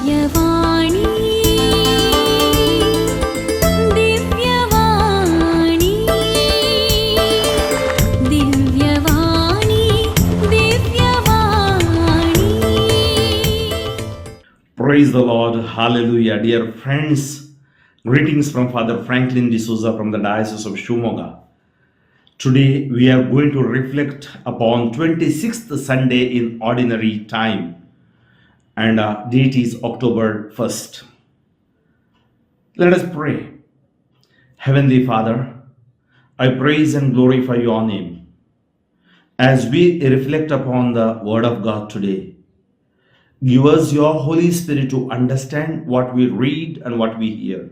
Divyavani, Divyavani, Divyavani, Divyavani. Praise the Lord. Hallelujah. Dear friends, greetings from Father Franklin D'Souza from the Diocese of Shimoga. Today we are going to reflect upon 26th Sunday in Ordinary Time, and date is October 1st. Let us pray. Heavenly Father, I praise and glorify your name. As we reflect upon the Word of God today, give us your Holy Spirit to understand what we read and what we hear.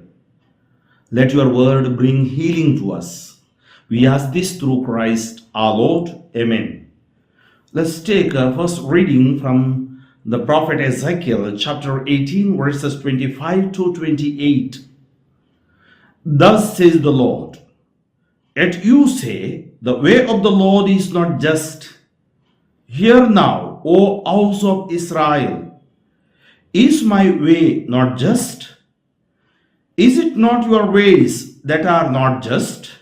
Let your word bring healing to us. We ask this through Christ our Lord. Amen. Let's take first reading from the prophet Ezekiel, chapter 18, verses 25 to 28. Thus says the Lord, yet you say, the way of the Lord is not just. Hear now, O house of Israel, is my way not just? Is it not your ways that are not just?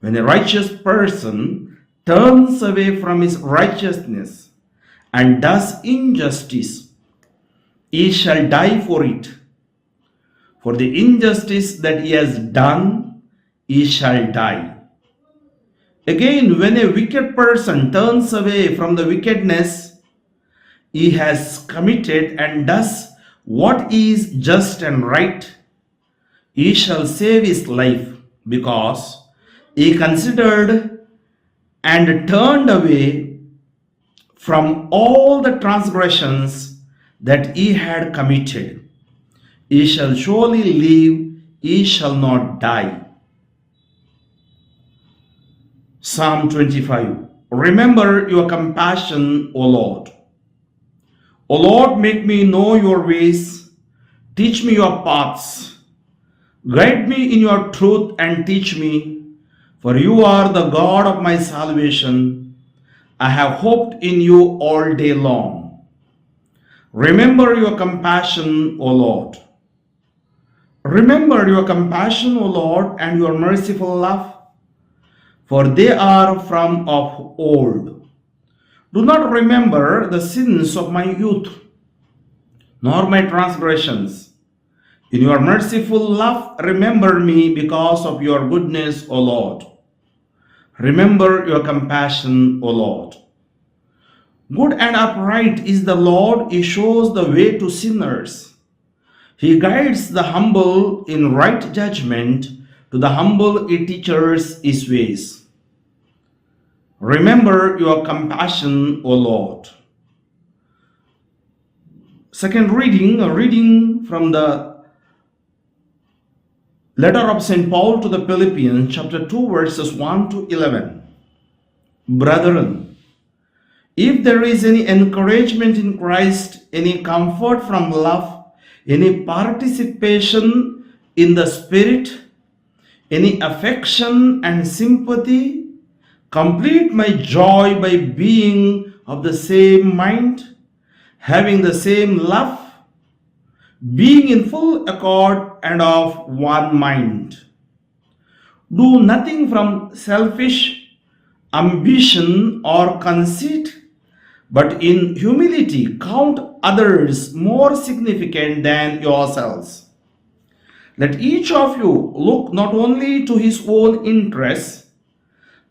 When a righteous person turns away from his righteousness and does injustice, he shall die for it. For the injustice that he has done, he shall die. Again, when a wicked person turns away from the wickedness he has committed and does what is just and right, he shall save his life, because he considered and turned away from all the transgressions that he had committed. He shall surely live, he shall not die. Psalm 25. Remember your compassion, O Lord. O Lord, make me know your ways. Teach me your paths. Guide me in your truth and teach me. For you are the God of my salvation. I have hoped in you all day long. Remember your compassion, O Lord. Remember your compassion, O Lord, and your merciful love, for they are from of old. Do not remember the sins of my youth, nor my transgressions. In your merciful love, remember me because of your goodness, O Lord. Remember your compassion, O Lord. Good and upright is the Lord. He shows the way to sinners. He guides the humble in right judgment. To the humble he teaches his ways. Remember your compassion, O Lord. Second reading, a reading from the letter of St. Paul to the Philippians, chapter 2, verses 1 to 11. Brethren, if there is any encouragement in Christ, any comfort from love, any participation in the Spirit, any affection and sympathy, complete my joy by being of the same mind, having the same love, being in full accord and of one mind. Do nothing from selfish ambition or conceit, but in humility count others more significant than yourselves. Let each of you look not only to his own interests,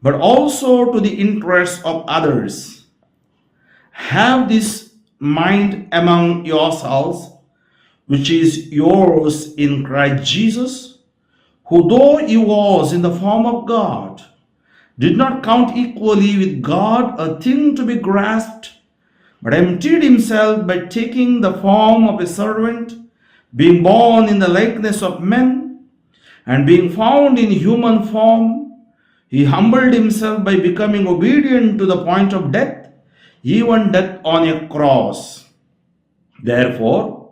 but also to the interests of others. Have this mind among yourselves, which is yours in Christ Jesus, who though he was in the form of God, did not count equally with God a thing to be grasped, but emptied himself by taking the form of a servant, being born in the likeness of men, and being found in human form, he humbled himself by becoming obedient to the point of death, even death on a cross. Therefore,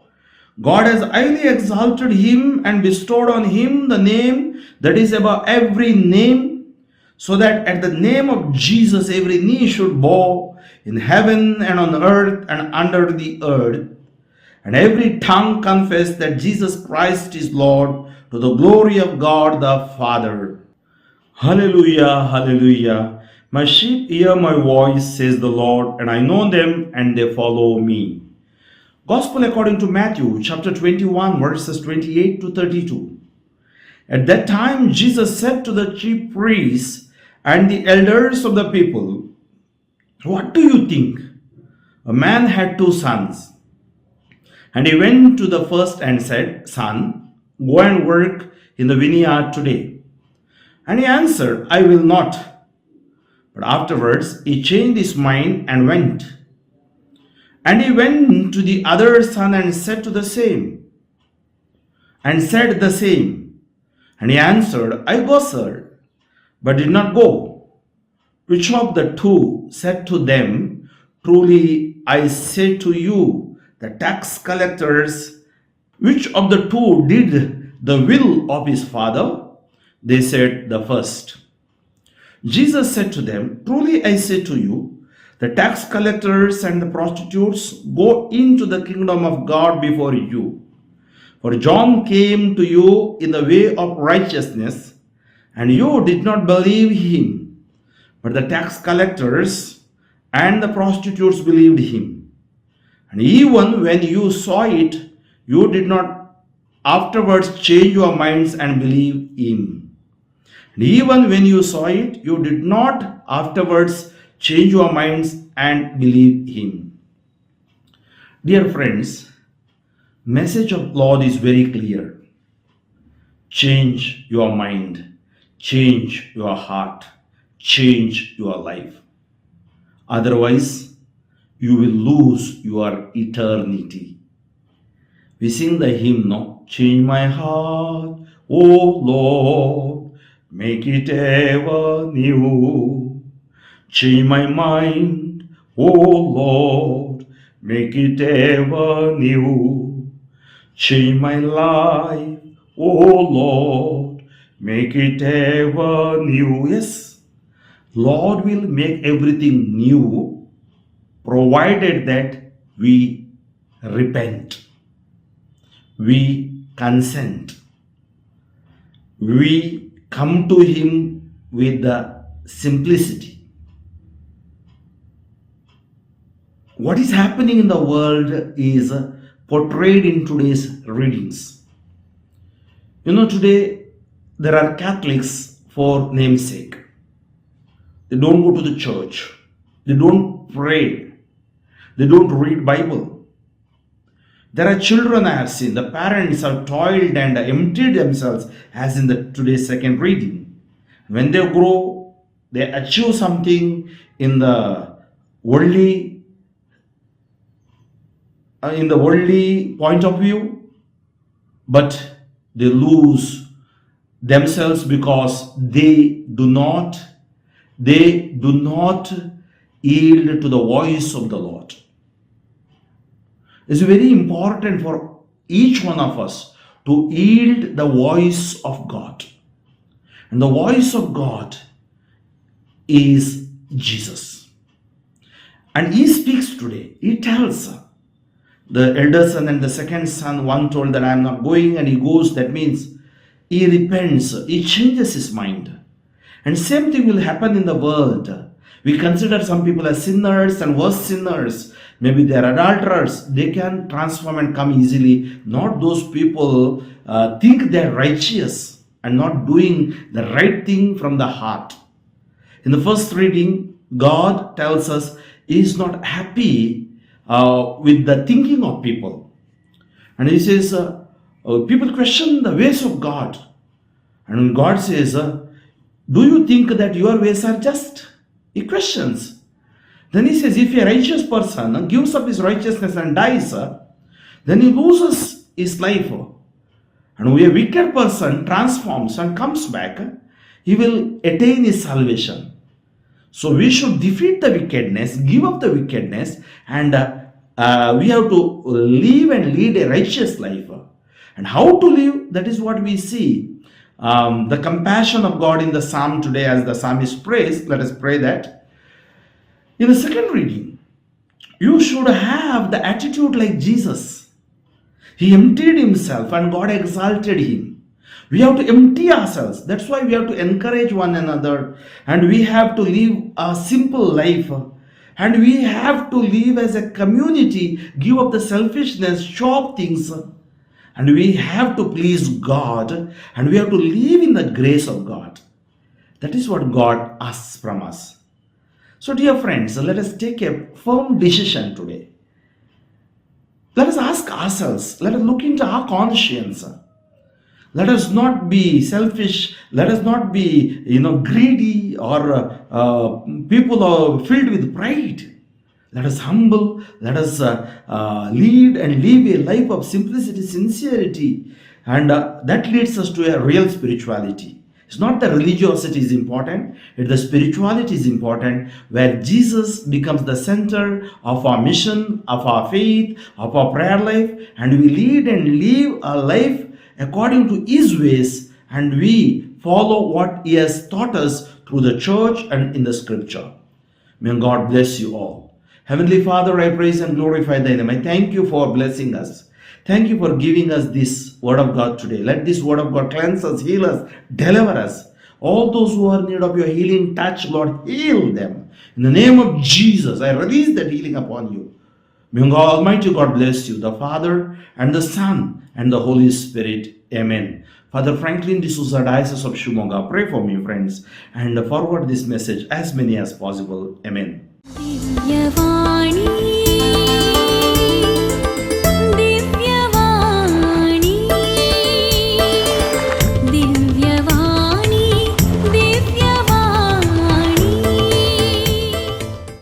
God has highly exalted him and bestowed on him the name that is above every name, so that at the name of Jesus every knee should bow in heaven and on earth and under the earth, and every tongue confess that Jesus Christ is Lord, to the glory of God the Father. Hallelujah, hallelujah. My sheep hear my voice, says the Lord, and I know them and they follow me. Gospel according to Matthew chapter 21 verses 28 to 32. At that time Jesus said to the chief priests and the elders of the people, "What do you think? A man had two sons. And he went to the first and said, 'Son, go and work in the vineyard today.' And he answered, 'I will not.' But afterwards he changed his mind and went. And he went to the other son and said the same. And he answered, 'I go, sir,' but did not go. Which of the two said to them, 'Truly I say to you, the tax collectors, which of the two did the will of his father?' They said, 'The first.' Jesus said to them, 'Truly I say to you, the tax collectors and the prostitutes go into the kingdom of God before you. For John came to you in the way of righteousness, and you did not believe him. But the tax collectors and the prostitutes believed him. And even when you saw it, you did not afterwards change your minds and believe him. And even when you saw it, you did not afterwards change your minds and believe him." Dear friends, message of Lord is very clear. Change your mind, change your heart, change your life. Otherwise, you will lose your eternity. We sing the hymn, no? Change my heart, O Lord, make it ever new. Change my mind, O Lord, make it ever new. Change my life, O Lord, make it ever new. Yes, Lord will make everything new, provided that we repent, we consent, we come to him with the simplicity. What is happening in the world is portrayed in today's readings. Today there are Catholics for namesake. They don't go to the church. They don't pray. They don't read Bible. There are children I have seen. The parents have toiled and emptied themselves, as in the today's second reading. When they grow, they achieve something in the worldly point of view, but they lose themselves because they do not yield to the voice of the Lord. It's very important for each one of us to yield the voice of God. And the voice of God is Jesus. And he speaks today. He tells the elder son and the second son, one told that I am not going, and he goes. That means he repents, he changes his mind. And same thing will happen in the world. We consider some people as sinners and worse sinners. Maybe they are adulterers. They can transform and come easily. Not those people think they are righteous and not doing the right thing from the heart. In the first reading, God tells us he is not happy with the thinking of people. And he says, people question the ways of God. And God says, do you think that your ways are just? He questions. Then he says, if a righteous person gives up his righteousness and dies, then he loses his life. And when a wicked person transforms and comes back, he will attain his salvation. So we should defeat the wickedness, give up the wickedness, and we have to live and lead a righteous life. And how to live, that is what we see. The compassion of God in the psalm today, as the psalmist prays. Let us pray that. In the second reading, you should have the attitude like Jesus. He emptied himself and God exalted him. We have to empty ourselves. That's why we have to encourage one another and we have to live a simple life. And we have to live as a community, give up the selfishness, show up things. And we have to please God and we have to live in the grace of God. That is what God asks from us. So, dear friends, let us take a firm decision today. Let us ask ourselves, let us look into our conscience. Let us not be selfish, let us not be greedy or people are filled with pride. Let us humble, let us lead and live a life of simplicity, sincerity, and that leads us to a real spirituality. It's not the religiosity is important, it's the spirituality is important, where Jesus becomes the center of our mission, of our faith, of our prayer life, and we lead and live a life according to His ways, and we follow what He has taught us through the church and in the scripture. May God bless you all. Heavenly Father, I praise and glorify Thy name. I thank You for blessing us. Thank You for giving us this word of God today. Let this word of God cleanse us, heal us, deliver us. All those who are in need of Your healing touch, Lord, heal them. In the name of Jesus, I release that healing upon You. May God Almighty God bless you, the Father and the Son and the Holy Spirit. Amen. Father Franklin D'Souza, Diocese of Shimoga, pray for me, friends, and forward this message as many as possible. Amen. Divyavani.